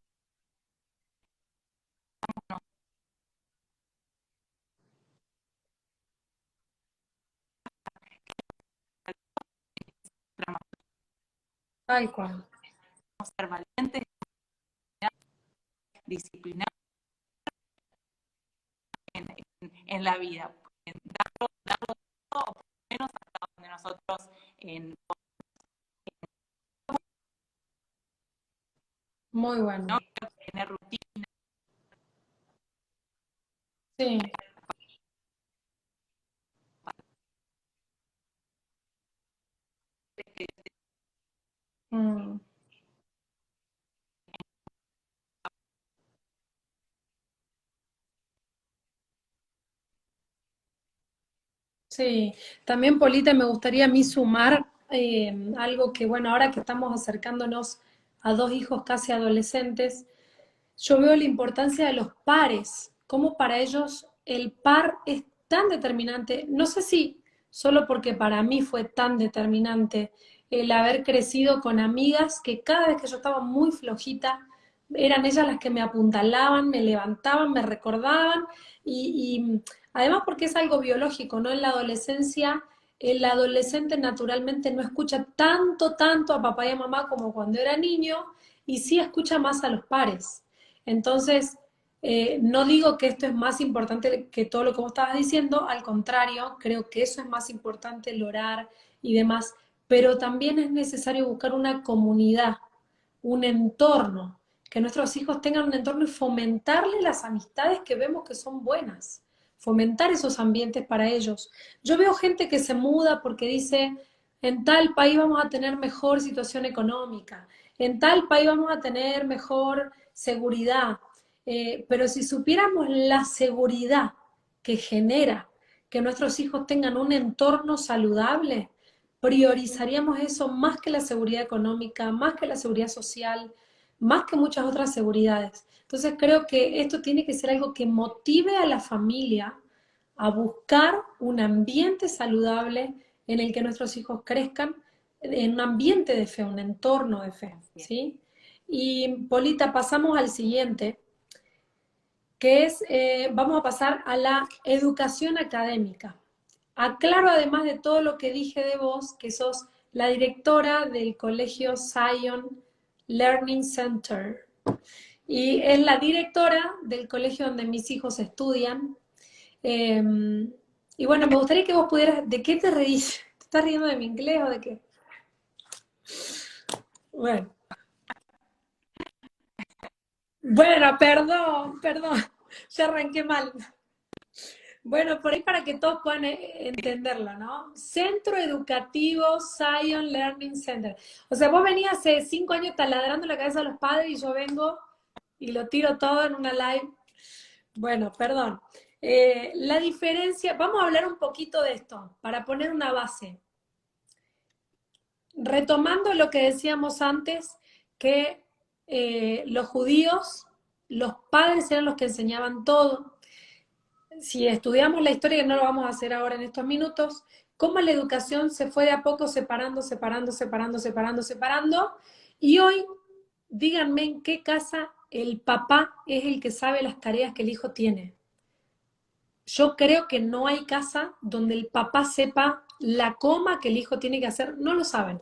tal cual. ser valientes, disciplinados en la vida, darlo todo, o por lo menos hasta donde nosotros en, Muy bueno. no tener rutina, Sí. que Mm. Sí, también Polita, me gustaría a mí sumar algo que, bueno, ahora que estamos acercándonos a dos hijos casi adolescentes, yo veo la importancia de los pares, cómo para ellos el par es tan determinante. No sé si solo porque para mí fue tan determinante el haber crecido con amigas que cada vez que yo estaba muy flojita, eran ellas las que me apuntalaban, me levantaban, me recordaban y además porque es algo biológico, ¿no? En la adolescencia, el adolescente naturalmente no escucha tanto a papá y a mamá como cuando era niño y sí escucha más a los pares. Entonces, no digo que esto es más importante que todo lo que vos estabas diciendo, al contrario, creo que eso es más importante, el orar y demás, pero también es necesario buscar una comunidad, un entorno, que nuestros hijos tengan un entorno y fomentarle las amistades que vemos que son buenas, fomentar esos ambientes para ellos. Yo veo gente que se muda porque dice, en tal país vamos a tener mejor situación económica, en tal país vamos a tener mejor seguridad, pero si supiéramos la seguridad que genera que nuestros hijos tengan un entorno saludable, priorizaríamos eso más que la seguridad económica, más que la seguridad social, más que muchas otras seguridades. Entonces creo que esto tiene que ser algo que motive a la familia a buscar un ambiente saludable en el que nuestros hijos crezcan, en un ambiente de fe, un entorno de fe, ¿sí? Y Polita, pasamos al siguiente, que es, vamos a pasar a la educación académica. Aclaro además de todo lo que dije de vos, que sos la directora del colegio Zion Learning Center y es la directora del colegio donde mis hijos estudian. Eh, y bueno, me gustaría que vos pudieras, ¿de qué te reís? ¿Te estás riendo de mi inglés o de qué? Bueno, bueno, perdón, ya arranqué mal. Bueno, por ahí para que todos puedan entenderlo, ¿no? Centro Educativo Zion Learning Center. O sea, vos venías hace 5 años taladrando la cabeza a los padres y yo vengo y lo tiro todo en una live. Bueno, perdón. La diferencia, vamos a hablar un poquito de esto para poner una base. Retomando lo que decíamos antes, que los judíos, los padres eran los que enseñaban todo. Si estudiamos la historia, que no lo vamos a hacer ahora en estos minutos, cómo la educación se fue de a poco separando, y hoy, díganme en qué casa el papá es el que sabe las tareas que el hijo tiene. Yo creo que no hay casa donde el papá sepa la coma que el hijo tiene que hacer, no lo saben,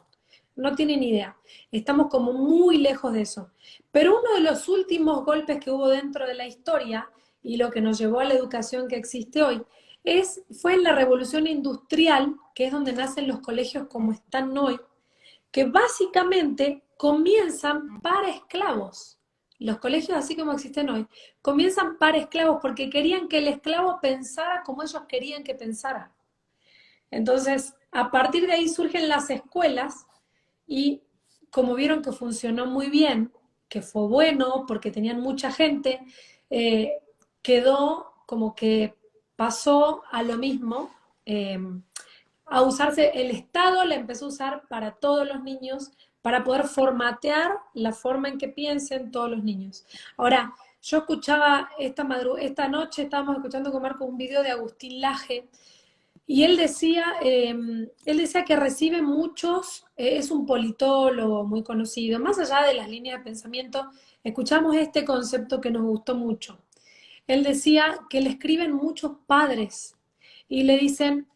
no tienen idea. Estamos como muy lejos de eso. Pero uno de los últimos golpes que hubo dentro de la historia y lo que nos llevó a la educación que existe hoy fue en la revolución industrial, que es donde nacen los colegios como están hoy, que básicamente comienzan para esclavos. Los colegios, así como existen hoy, comienzan para esclavos porque querían que el esclavo pensara como ellos querían que pensara. Entonces, a partir de ahí surgen las escuelas y como vieron que funcionó muy bien, que fue bueno porque tenían mucha gente, quedó como que pasó a lo mismo, a usarse, el Estado la empezó a usar para todos los niños, para poder formatear la forma en que piensen todos los niños. Ahora, yo escuchaba esta noche, estábamos escuchando con Marco un video de Agustín Laje, y él decía que recibe muchos, es un politólogo muy conocido, más allá de las líneas de pensamiento, escuchamos este concepto que nos gustó mucho. Él decía que le escriben muchos padres y le dicen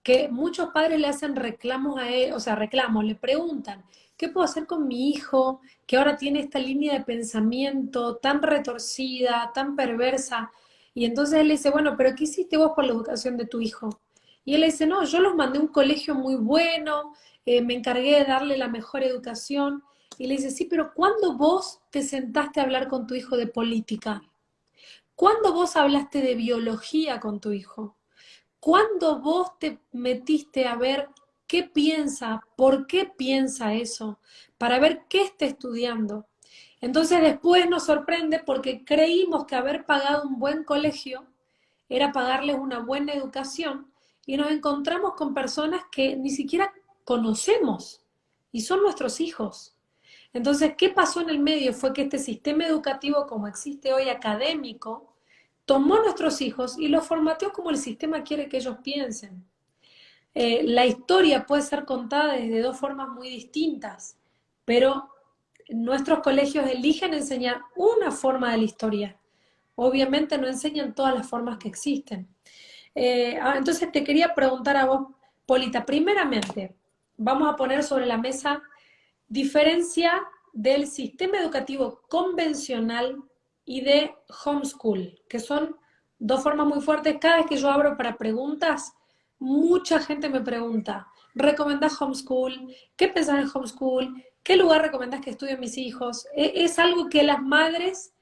que muchos padres le hacen reclamos a él, o sea, reclamos, le preguntan, ¿qué puedo hacer con mi hijo que ahora tiene esta línea de pensamiento tan retorcida, tan perversa? Y entonces él le dice, bueno, pero ¿qué hiciste vos por la educación de tu hijo? Y él le dice, no, yo los mandé a un colegio muy bueno, me encargué de darle la mejor educación. Y le dice, sí, pero ¿cuándo vos te sentaste a hablar con tu hijo de política? ¿Cuándo vos hablaste de biología con tu hijo? ¿Cuándo vos te metiste a ver qué piensa, por qué piensa eso, para ver qué está estudiando? Entonces después nos sorprende porque creímos que haber pagado un buen colegio era pagarles una buena educación y nos encontramos con personas que ni siquiera conocemos y son nuestros hijos. Entonces, ¿qué pasó en el medio? Fue que este sistema educativo como existe hoy académico, tomó a nuestros hijos y los formateó como el sistema quiere que ellos piensen. La historia puede ser contada desde dos formas muy distintas, pero nuestros colegios eligen enseñar una forma de la historia. Obviamente no enseñan todas las formas que existen. Entonces te quería preguntar a vos, Polita, primeramente, vamos a poner sobre la mesa diferencia del sistema educativo convencional y de homeschool, que son dos formas muy fuertes. Cada vez que yo abro para preguntas, mucha gente me pregunta, ¿recomendás homeschool? ¿Qué pensás en homeschool? ¿Qué lugar recomendás que estudien mis hijos? Es algo que las madres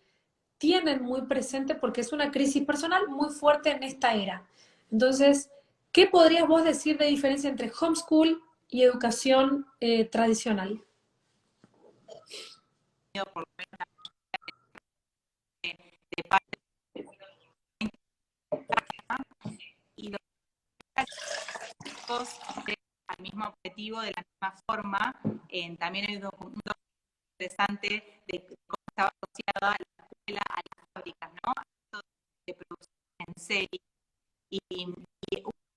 tienen muy presente porque es una crisis personal muy fuerte en esta era. Entonces, ¿qué podrías vos decir de diferencia entre homeschool y educación tradicional? Por lo menos de parte y los chicos al mismo objetivo de la misma forma. También hay un documento interesante de cómo estaba asociada a la escuela, a las fábricas, ¿no? A esto de producción en serie. Y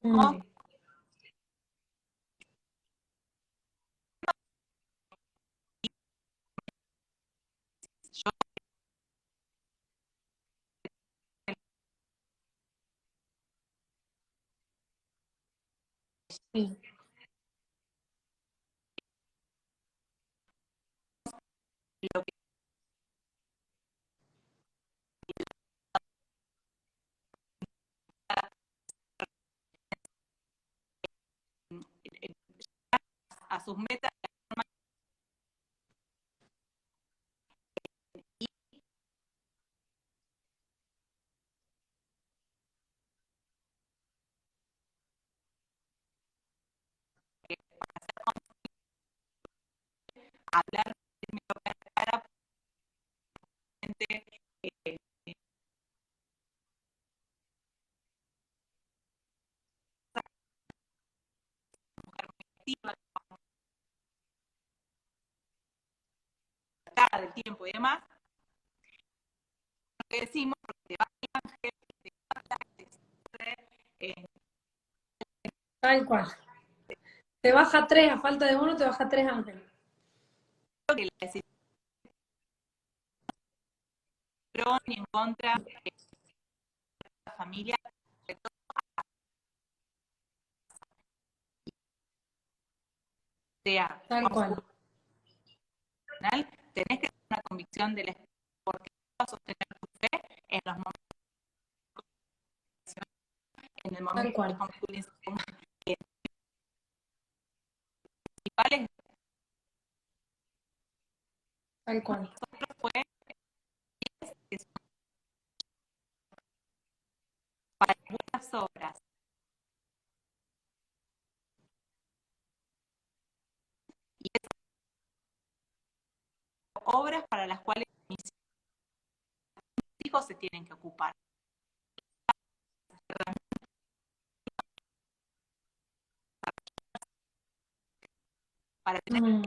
Mm, yo sí, lo que a sus metas y hablar para gente activa del tiempo y demás, lo que decimos, porque te va el ángel, te va eh, tal cual. Te baja tres, a falta de uno, te baja tres ángeles. que la decisión ni en contra de la familia, sea Tal cual. constitucional, tenés que tener una convicción del Estado, porque vas a sostener tu fe en los momentos, en el Tal momento del cual. homeschooling principales Tal cual. fue que para buenas obras y esas obras para las cuales mis hijos se tienen que ocupar. Para tener Mm,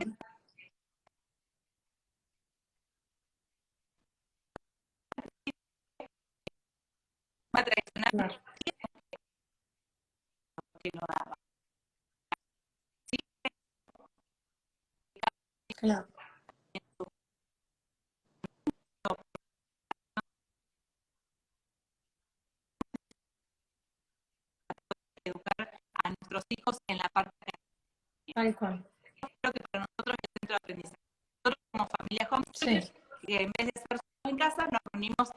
una tradicional claro, que lo daba. Sí, claro. educar a nuestros hijos en la parte Tal cual. creo que para nosotros es el centro de aprendizaje. Nosotros como familia Sí, homeschoolers, que en vez de estar en casa, nos reunimos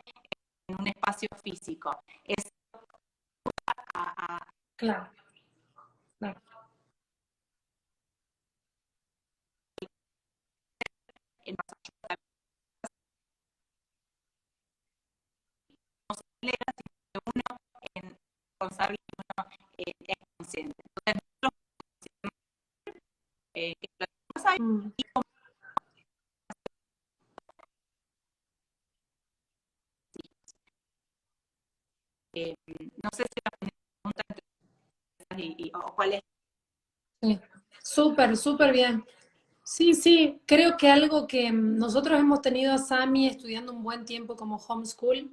en un espacio físico. Es a claro, claro. en no se acelera, sino que uno es responsable y uno es consciente. Entonces, nosotros que lo tenemos ahí, Mm, y no sé si la pregunta o cuál es. sí. Súper, súper bien. Sí, sí, creo que algo que nosotros hemos tenido a Sami estudiando un buen tiempo como homeschool.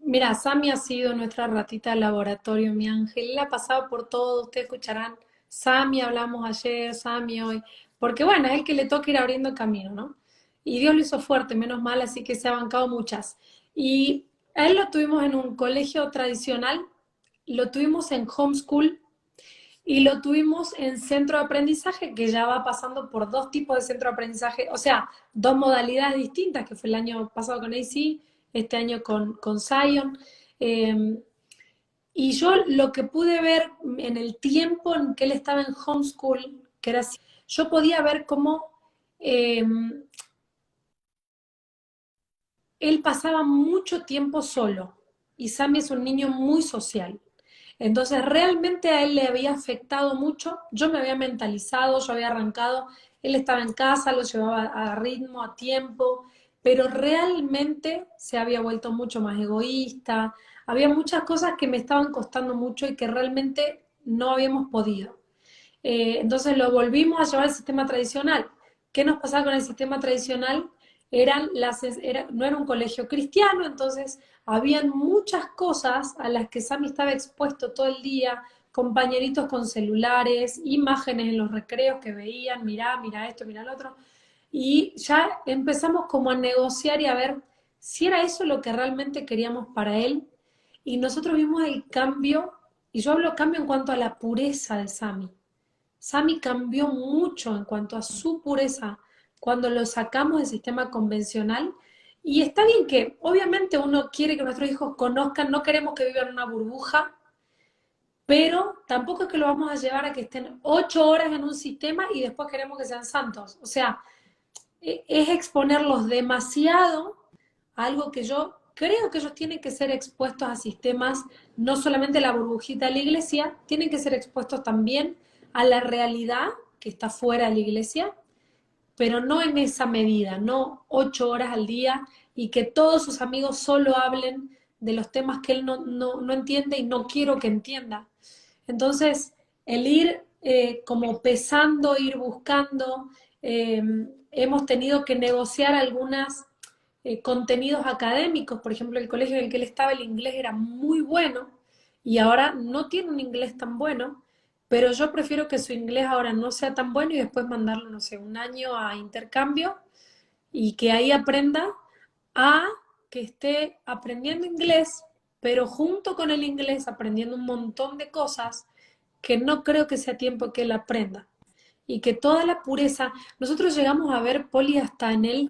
Mira, Sami ha sido nuestra ratita de laboratorio, mi ángel. Él ha pasado por todo, ustedes escucharán. Sami hablamos ayer, Sami hoy. Porque bueno, es el que le toca ir abriendo camino, ¿no? Y Dios lo hizo fuerte, menos mal, así que se ha bancado muchas. Y a él lo tuvimos en un colegio tradicional, lo tuvimos en homeschool y lo tuvimos en centro de aprendizaje, que ya va pasando por dos tipos de centro de aprendizaje, o sea, dos modalidades distintas, que fue el año pasado con AC, este año con Zion. Eh, Y yo lo que pude ver en el tiempo en que él estaba en homeschool, que era así, yo podía ver cómo eh, él pasaba mucho tiempo solo. Y Sammy es un niño muy social. Entonces realmente a él le había afectado mucho. Yo me había mentalizado, yo había arrancado, él estaba en casa, lo llevaba a ritmo, a tiempo, pero realmente se había vuelto mucho más egoísta. Había muchas cosas que me estaban costando mucho y que realmente no habíamos podido. Entonces lo volvimos a llevar al sistema tradicional. ¿Qué nos pasaba con el sistema tradicional? No era un colegio cristiano, entonces habían muchas cosas a las que Sammy estaba expuesto todo el día, compañeritos con celulares, imágenes en los recreos que veían, mirá, mira esto, mira lo otro, y ya empezamos como a negociar y a ver si era eso lo que realmente queríamos para él, y nosotros vimos el cambio, y yo hablo cambio en cuanto a la pureza de Sammy. Sammy cambió mucho en cuanto a su pureza cuando lo sacamos del sistema convencional. Y está bien que obviamente uno quiere que nuestros hijos conozcan, no queremos que vivan en una burbuja, pero tampoco es que lo vamos a llevar a que estén 8 horas en un sistema y después queremos que sean santos. O sea, es exponerlos demasiado a algo que yo creo que ellos tienen que ser expuestos a sistemas, no solamente la burbujita de la iglesia, tienen que ser expuestos también a la realidad que está fuera de la iglesia, pero no en esa medida, no 8 horas al día y que todos sus amigos solo hablen de los temas que él no entiende y no quiero que entienda. Entonces, el ir como pesando, ir buscando, eh, hemos tenido que negociar algunos contenidos académicos. Por ejemplo, el colegio en el que él estaba, el inglés era muy bueno y ahora no tiene un inglés tan bueno, pero yo prefiero que su inglés ahora no sea tan bueno y después mandarlo, no sé, un año a intercambio y que ahí aprenda a que esté aprendiendo inglés, pero junto con el inglés aprendiendo un montón de cosas que no creo que sea tiempo que él aprenda. Y que toda la pureza, nosotros llegamos a ver Poli hasta en él,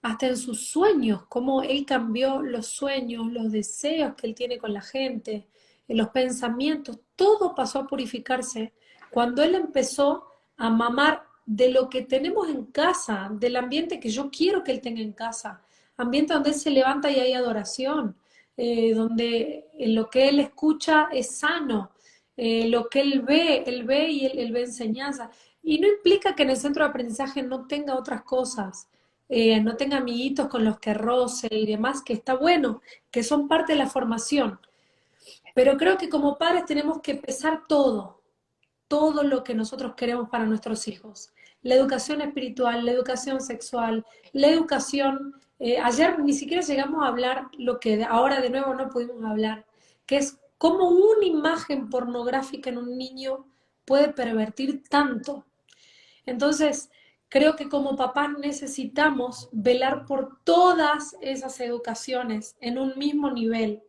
hasta en sus sueños, cómo él cambió los sueños, los deseos que él tiene con la gente, los pensamientos, todo pasó a purificarse cuando él empezó a mamar de lo que tenemos en casa, del ambiente que yo quiero que él tenga en casa, ambiente donde él se levanta y hay adoración, donde lo que él escucha es sano, lo que él ve y él ve enseñanza. Y no implica que en el centro de aprendizaje no tenga otras cosas, no tenga amiguitos con los que roce y demás, que está bueno, que son parte de la formación. Pero creo que como padres tenemos que pesar todo lo que nosotros queremos para nuestros hijos. La educación espiritual, la educación sexual, la educación... ayer ni siquiera llegamos a hablar lo que ahora de nuevo no pudimos hablar, que es cómo una imagen pornográfica en un niño puede pervertir tanto. Entonces, creo que como papás necesitamos velar por todas esas educaciones en un mismo nivel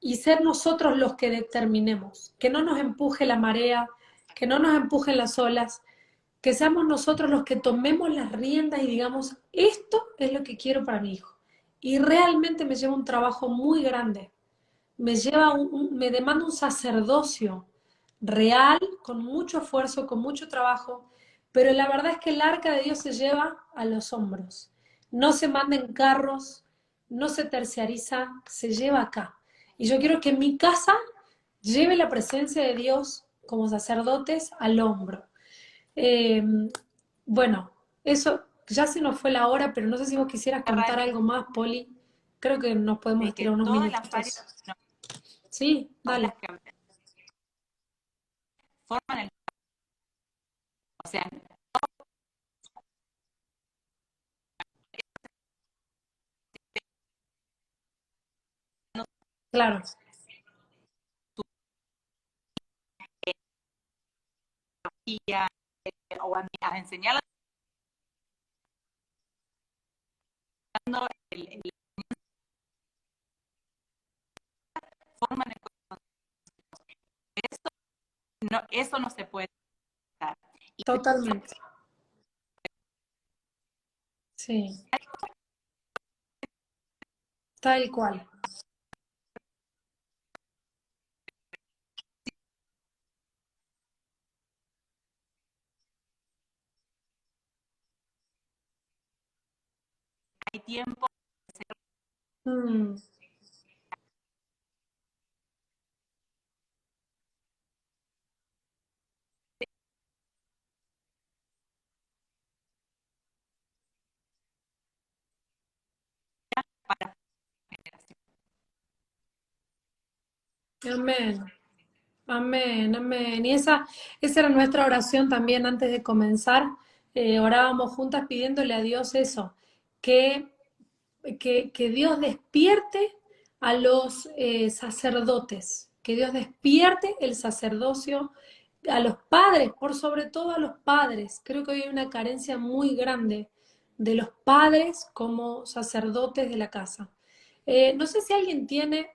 y ser nosotros los que determinemos, que no nos empuje la marea, que no nos empujen las olas, que seamos nosotros los que tomemos las riendas y digamos, esto es lo que quiero para mi hijo. Y realmente me lleva un trabajo muy grande, me demanda un sacerdocio real, con mucho esfuerzo, con mucho trabajo, pero la verdad es que el arca de Dios se lleva a los hombros. No se manda en carros, no se terciariza, se lleva acá. Y yo quiero que mi casa lleve la presencia de Dios como sacerdotes al hombro. Eh, bueno, eso ya se nos fue la hora, pero no sé si vos quisieras contar algo más, Poli. Creo que nos podemos de que estirar unos todas las áreas, minutitos. no, Sí, todas dale. las que forman el, o sea, no Claro, tecnología, o a enseñar el forman el, no, eso no se puede dar. Y totalmente. Sí, tal cual. tiempo Mm. para Amén. Amén, amén. Y esa era nuestra oración también antes de comenzar. Orábamos juntas pidiéndole a Dios eso, que, que Dios despierte a los sacerdotes, que Dios despierte el sacerdocio a los padres, por sobre todo a los padres. Creo que hoy hay una carencia muy grande de los padres como sacerdotes de la casa. No sé si alguien tiene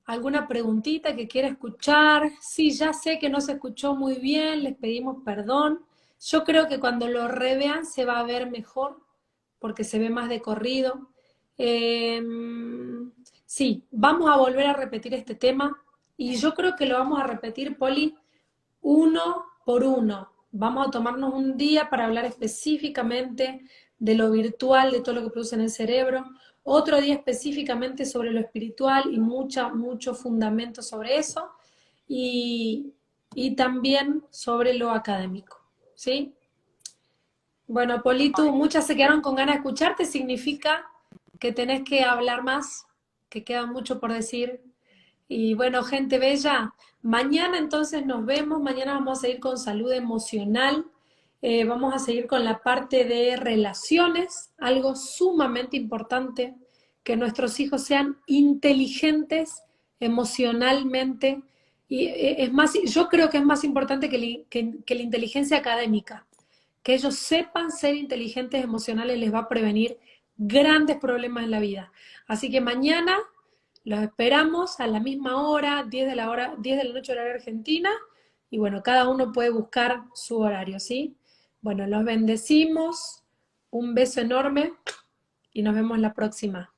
alguna preguntita que quiera escuchar. Sí, ya sé que no se escuchó muy bien, les pedimos perdón. Yo creo que cuando lo revean se va a ver mejor porque se ve más de corrido. Eh, sí, vamos a volver a repetir este tema y yo creo que lo vamos a repetir, Poli, uno por uno. Vamos a tomarnos un día para hablar específicamente de lo virtual, de todo lo que produce en el cerebro. Otro día específicamente sobre lo espiritual y mucho fundamento sobre eso. Y, y también sobre lo académico. ¿Sí? Bueno, Politu, muchas se quedaron con ganas de escucharte. Significa que tenés que hablar más, que queda mucho por decir. Y bueno, gente bella, mañana entonces nos vemos, mañana vamos a seguir con salud emocional, vamos a seguir con la parte de relaciones, algo sumamente importante, que nuestros hijos sean inteligentes emocionalmente, y es más, yo creo que es más importante que la inteligencia académica, que ellos sepan ser inteligentes emocionales les va a prevenir grandes problemas en la vida. Así que mañana los esperamos a la misma hora, 10 de la noche horario argentina, y bueno, cada uno puede buscar su horario, ¿sí? Bueno, los bendecimos, un beso enorme y nos vemos la próxima.